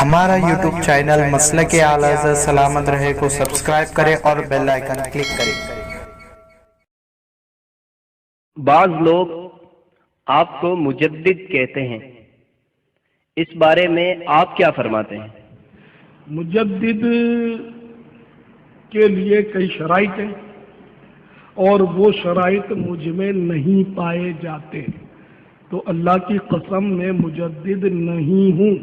ہمارا YouTube channel مسلک اعلی حضرت سلامت رہے کو سبسکرائب کریں اور بیل آئیکن کلک کریں۔ بعض لوگ آپ کو مجدد کہتے ہیں، اس بارے میں آپ کیا فرماتے ہیں؟ مجدد کے لیے کئی شرائط ہیں اور وہ شرائط مجھ میں نہیں پائے جاتے، تو اللہ کی قسم میں مجدد نہیں ہوں۔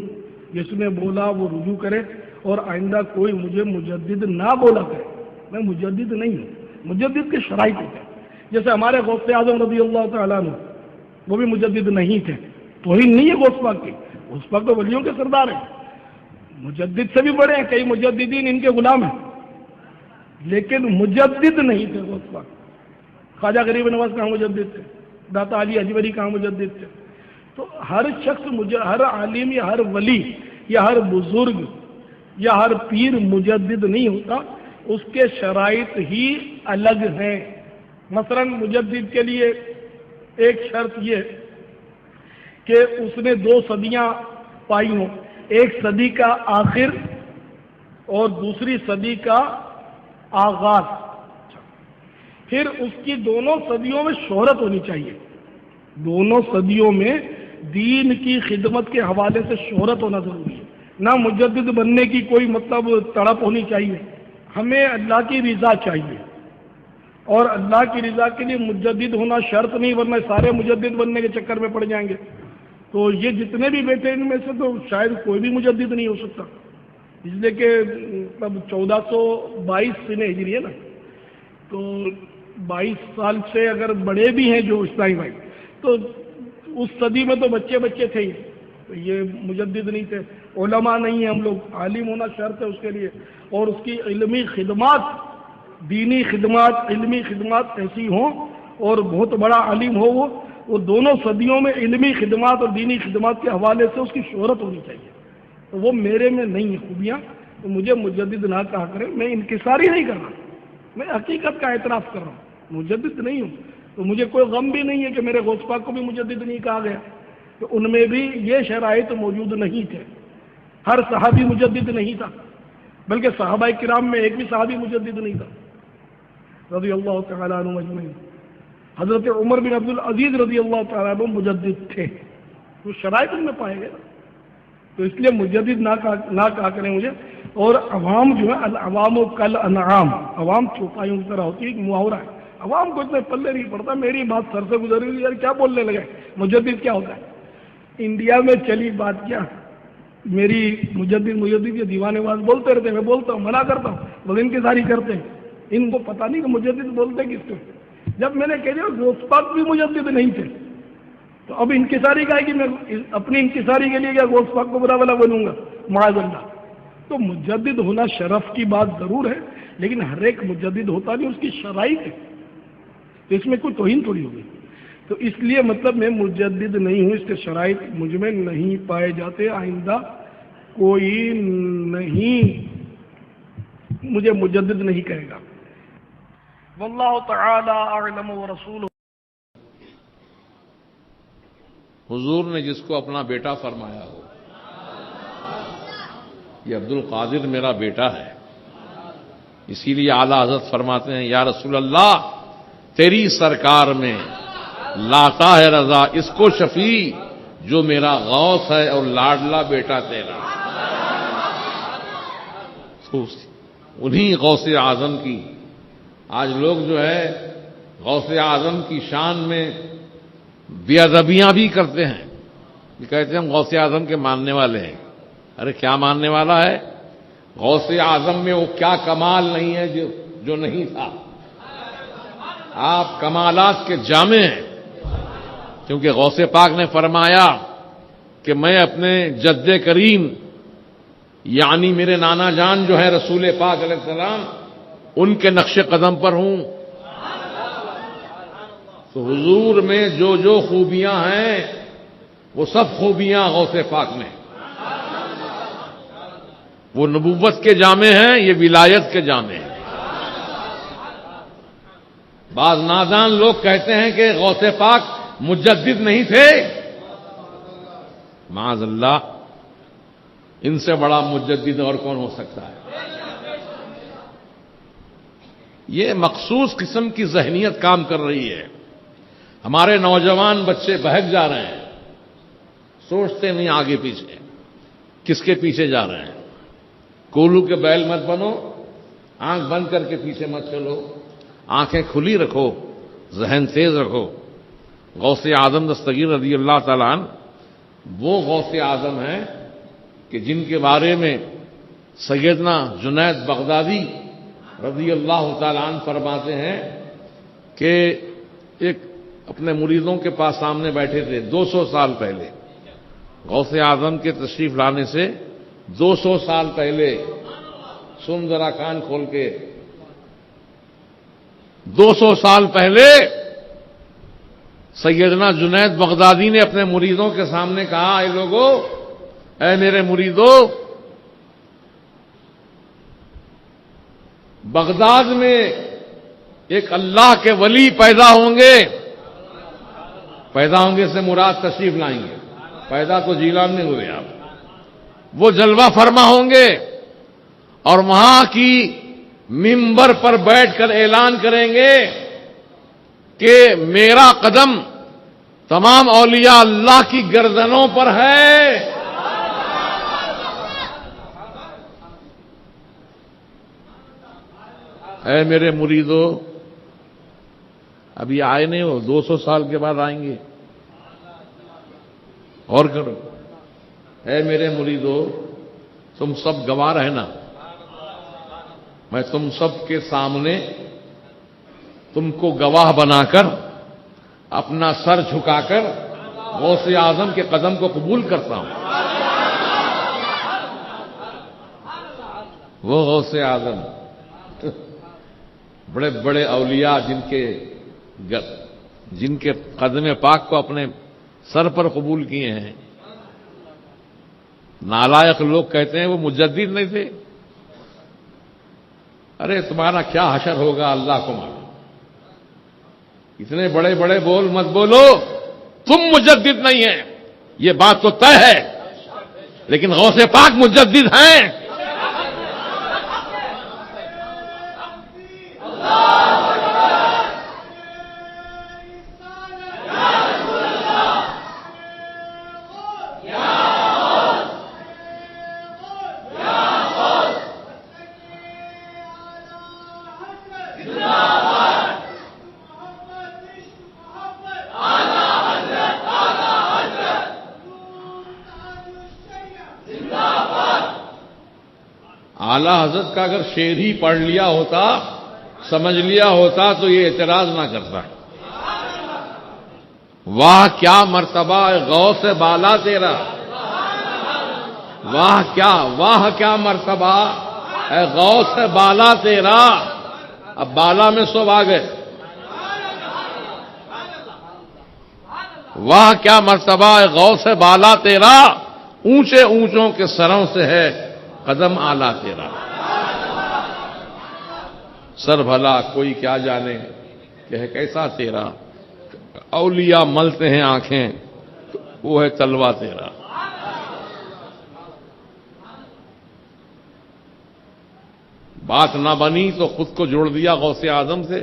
جس نے بولا وہ رجوع کرے اور آئندہ کوئی مجھے مجدد نہ بولا کرے، میں مجدد نہیں ہوں۔ مجدد کے شرائط ہوتے ہیں، جیسے ہمارے غوث اعظم رضی اللہ تعالیٰ عنہ وہ بھی مجدد نہیں تھے، توہین نہیں ہے غوث پاک کی، غوث پاک تو ولیوں کے سردار ہیں، مجدد سے بھی بڑے ہیں، کئی مجددین ان کے غلام ہیں، لیکن مجدد نہیں تھے غوث پاک۔ خواجہ غریب نواز کہاں مجدد تھے؟ داتا علی اجوری کہاں مجدد تھے؟ تو ہر شخص ہر عالم یا ہر ولی یا ہر بزرگ یا ہر پیر مجدد نہیں ہوتا، اس کے شرائط ہی الگ ہیں۔ مثلا مجدد کے لیے ایک شرط یہ کہ اس نے 2 صدیاں پائی ہوں، ایک صدی کا آخر اور دوسری صدی کا آغاز، پھر اس کی دونوں صدیوں میں شہرت ہونی چاہیے، دونوں صدیوں میں دین کی خدمت کے حوالے سے شہرت ہونا ضروری ہے۔ نہ مجدد بننے کی کوئی مطلب تڑپ ہونی چاہیے، ہمیں اللہ کی رضا چاہیے، اور اللہ کی رضا کے لیے مجدد ہونا شرط نہیں، ورنہ سارے مجدد بننے کے چکر میں پڑ جائیں گے۔ تو یہ جتنے بھی بیٹھے ان میں سے تو شاید کوئی بھی مجدد نہیں ہو سکتا، اس لیے کہ 1422 سنہ ہجری ہے نا، تو 22 سال سے اگر بڑے بھی ہیں جو اسلامی بھائی، تو اس صدی میں تو بچے تھے ہی، تو یہ مجدد نہیں تھے۔ علماء نہیں ہیں ہم لوگ، عالم ہونا شرط ہے اس کے لیے، اور اس کی علمی خدمات، دینی خدمات، علمی خدمات ایسی ہوں اور بہت بڑا عالم ہو، وہ دونوں صدیوں میں علمی خدمات اور دینی خدمات کے حوالے سے اس کی شہرت ہونی چاہیے، تو وہ میرے میں نہیں ہے خوبیاں، تو مجھے مجدد نہ کہا کریں، میں انکساری نہیں کر رہا، میں حقیقت کا اعتراف کر رہا ہوں، مجدد نہیں ہوں۔ تو مجھے کوئی غم بھی نہیں ہے کہ میرے غوث پاک کو بھی مجدد نہیں کہا گیا، کہ ان میں بھی یہ شرائط موجود نہیں تھے، ہر صحابی مجدد نہیں تھا، بلکہ صحابہ کرام میں ایک بھی صحابی مجدد نہیں تھا رضی اللہ تعالیٰ عنہ اجمعین۔ حضرت عمر بن عبد العزیز رضی اللہ تعالیٰ عنہ مجدد تھے، تو شرائط ان میں پائے گئے نا، تو اس لیے مجدد نہ کہا کریں مجھے۔ اور عوام جو ہے، العوام کل انعام، عوام چوپایوں کی طرح ہوتی ہے، ایک محاورہ ہے، عوام کو اتنے پلے نہیں پڑتا، میری بات سر سے گزر گئی، یار کیا بولنے لگے، مجدد کیا ہوتا ہے؟ انڈیا میں چلی بات کیا، میری مجدد کے دیوانے باز بولتے رہتے ہیں، میں بولتا ہوں، منع کرتا ہوں، لوگ انکساری کرتے ہیں، ان کو پتہ نہیں کہ مجدد بولتے کس کو۔ جب میں نے کہہ دیا غوث پاک بھی مجدد نہیں تھے، تو اب انکساری کا ہے کہ میں اپنی انکساری کے لیے کیا غوث پاک کو برا بلا بنوں گا، معاذ اللہ۔ تو مجدد ہونا شرف کی بات ضرور ہے، لیکن ہر ایک مجدد ہوتا نہیں، اس کی شرائط ہے، تو اس میں کوئی توہین تھوڑی ہوگی۔ تو اس لیے مطلب میں مجدد نہیں ہوں، اس کے شرائط مجھ میں نہیں پائے جاتے، آئندہ کوئی نہیں مجھے مجدد نہیں کہے گا۔ واللہ تعالی اعلم ورسولہ۔ حضور نے جس کو اپنا بیٹا فرمایا ہو، یہ عبد القادر میرا بیٹا ہے، اسی لیے اعلیٰ حضرت فرماتے ہیں، یا رسول اللہ تیری سرکار میں لاتا ہے رضا اس کو شفیع جو میرا غوث ہے اور لاڈلا بیٹا تیرا۔ انہی غوث اعظم کی آج لوگ جو ہے غوث اعظم کی شان میں بے ادبیاں بھی کرتے ہیں، یہ کہتے ہیں ہم غوث اعظم کے ماننے والے ہیں۔ ارے کیا ماننے والا ہے؟ غوث اعظم میں وہ کیا کمال نہیں ہے جو نہیں تھا؟ آپ کمالات کے جامع ہیں، کیونکہ غوث پاک نے فرمایا کہ میں اپنے جد کریم یعنی میرے نانا جان جو ہے رسول پاک علیہ السلام، ان کے نقش قدم پر ہوں۔ تو حضور میں جو خوبیاں ہیں وہ سب خوبیاں غوث پاک میں، وہ نبوت کے جامع ہیں، یہ ولایت کے جامع ہیں۔ بعض نادان لوگ کہتے ہیں کہ غوث پاک مجدد نہیں تھے، معاذ اللہ، ان سے بڑا مجدد اور کون ہو سکتا ہے؟ یہ مخصوص قسم کی ذہنیت کام کر رہی ہے. ہمارے نوجوان بچے بہک جا رہے ہیں، سوچتے نہیں آگے پیچھے کس کے پیچھے جا رہے ہیں. کولو کے بیل مت بنو، آنکھ بند کر کے پیچھے مت چلو، آنکھیں کھلی رکھو، ذہن تیز رکھو. غوث اعظم دستگیر رضی اللہ تعالیٰ عنہ وہ غوث اعظم ہیں کہ جن کے بارے میں سیدنا جنید بغدادی رضی اللہ تعالیٰ عنہ فرماتے ہیں کہ ایک اپنے مریدوں کے پاس سامنے بیٹھے تھے 200 سال پہلے. غوث اعظم کے تشریف لانے سے 200 سال پہلے، سن ذرا کان کھول کے، 200 سال پہلے سیدنا جنید بغدادی نے اپنے مریدوں کے سامنے کہا، اے لوگو، اے میرے مریدو، بغداد میں ایک اللہ کے ولی پیدا ہوں گے. پیدا ہوں گے سے مراد تشریف لائیں گے، پیدا تو جیلان میں ہوئے آپ. وہ جلوہ فرما ہوں گے اور وہاں کی منبر پر بیٹھ کر اعلان کریں گے کہ میرا قدم تمام اولیاء اللہ کی گردنوں پر ہے. اے میرے مریدو، ابھی آئے نہیں ہو، 200 سال کے بعد آئیں گے. اور کرو، اے میرے مریدو، تم سب گواہ رہنا، میں تم سب کے سامنے تم کو گواہ بنا کر اپنا سر جھکا کر غوث اعظم کے قدم کو قبول کرتا ہوں. وہ غوث اعظم بڑے بڑے اولیاء جن کے قدم پاک کو اپنے سر پر قبول کیے ہیں. نالائق لوگ کہتے ہیں وہ مجدد نہیں تھے. ارے تمہارا کیا حشر ہوگا اللہ کو معلوم. اتنے بڑے بڑے بول مت بولو، تم مجدد نہیں ہیں، یہ بات تو طے ہے، لیکن غوث پاک مجدد ہیں. اعلی حضرت کا اگر شعر ہی پڑھ لیا ہوتا، سمجھ لیا ہوتا تو یہ اعتراض نہ کرتا. واہ کیا مرتبہ غوث بالا تیرا، واہ کیا مرتبہ اے غوث بالا تیرا. اب بالا میں سب آ گئے. واہ کیا مرتبہ اے غوث بالا تیرا، اونچے اونچوں کے سروں سے ہے قدم آلہ تیرا. سر بھلا کوئی کیا جانے کہ ہے کیسا تیرا، اولیاء ملتے ہیں آنکھیں وہ ہے تلوا تیرا. بات نہ بنی تو خود کو جوڑ دیا غوث اعظم سے.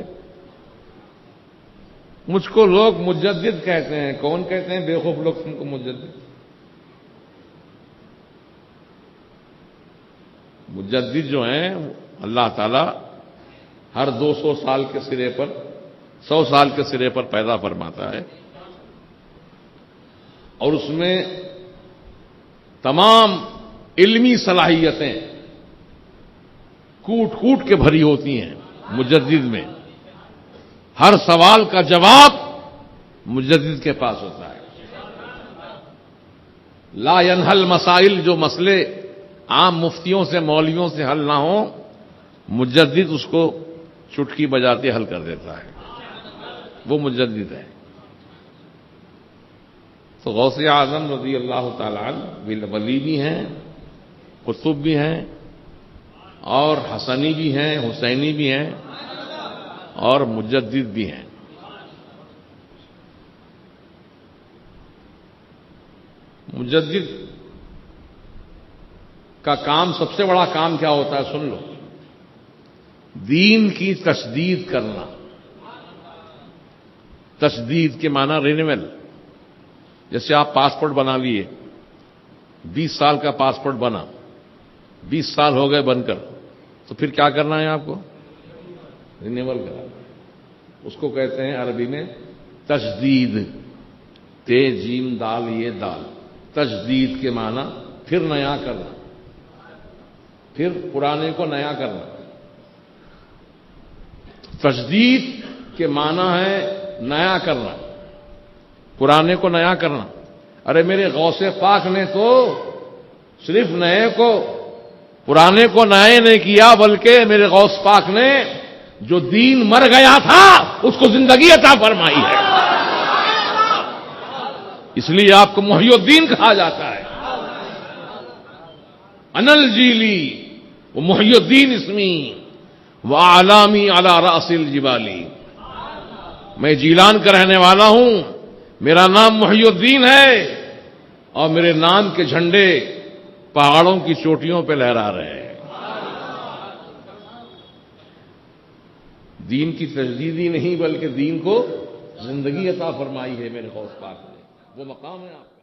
مجھ کو لوگ مجدد کہتے ہیں. کون کہتے ہیں بیوقوف لوگ تم کو مجدد؟ مجدد جو ہیں اللہ تعالی ہر 200 سال کے سرے پر 100 سال کے سرے پر پیدا فرماتا ہے، اور اس میں تمام علمی صلاحیتیں کوٹ کوٹ کے بھری ہوتی ہیں. مجدد میں ہر سوال کا جواب مجدد کے پاس ہوتا ہے. لا ينحل مسائل، جو مسئلے عام مفتیوں سے مولویوں سے حل نہ ہوں، مجدد اس کو چٹکی بجاتے حل کر دیتا ہے. وہ مجدد ہے. تو غوث اعظم رضی اللہ تعالی عنہ ولی بھی ہیں، قطب بھی ہیں، اور حسنی بھی ہیں، حسینی بھی ہیں، اور مجدد بھی ہیں. مجدد کا کام سب سے بڑا کام کیا ہوتا ہے؟ سن لو، دین کی تشدید کرنا۔ تشدید کے معنی رینیول۔ جیسے آپ پاسپورٹ بنا لیے، 20 سال کا پاسپورٹ بنا، 20 سال ہو گئے بن کر، تو پھر کیا کرنا ہے آپ کو؟ رینیول کرنا۔ اس کو کہتے ہیں عربی میں تجدید، تے جیم دال یہ دال۔ تجدید کے معنی پھر نیا کرنا، پھر پرانے کو نیا کرنا۔ تجدید کے معنی ہے نیا کرنا، پرانے کو نیا کرنا۔ ارے میرے غوث پاک نے تو صرف نئے کو، پرانے کو نئے نہیں کیا، بلکہ میرے غوث پاک نے جو دین مر گیا تھا اس کو زندگی عطا فرمائی ہے۔ اس لیے آپ کو محی الدین کہا جاتا ہے۔ انل جیلی وہ محی الدین اسمی وعلامی علی راس الجبالی۔ میں جیلان کا رہنے والا ہوں، میرا نام محی الدین ہے، اور میرے نام کے جھنڈے پہاڑوں کی چوٹیوں پہ لہرا رہے ہیں۔ دین کی تجدید ہی نہیں بلکہ دین کو زندگی عطا فرمائی ہے میرے غوث پاک نے۔ وہ مقام ہے آپ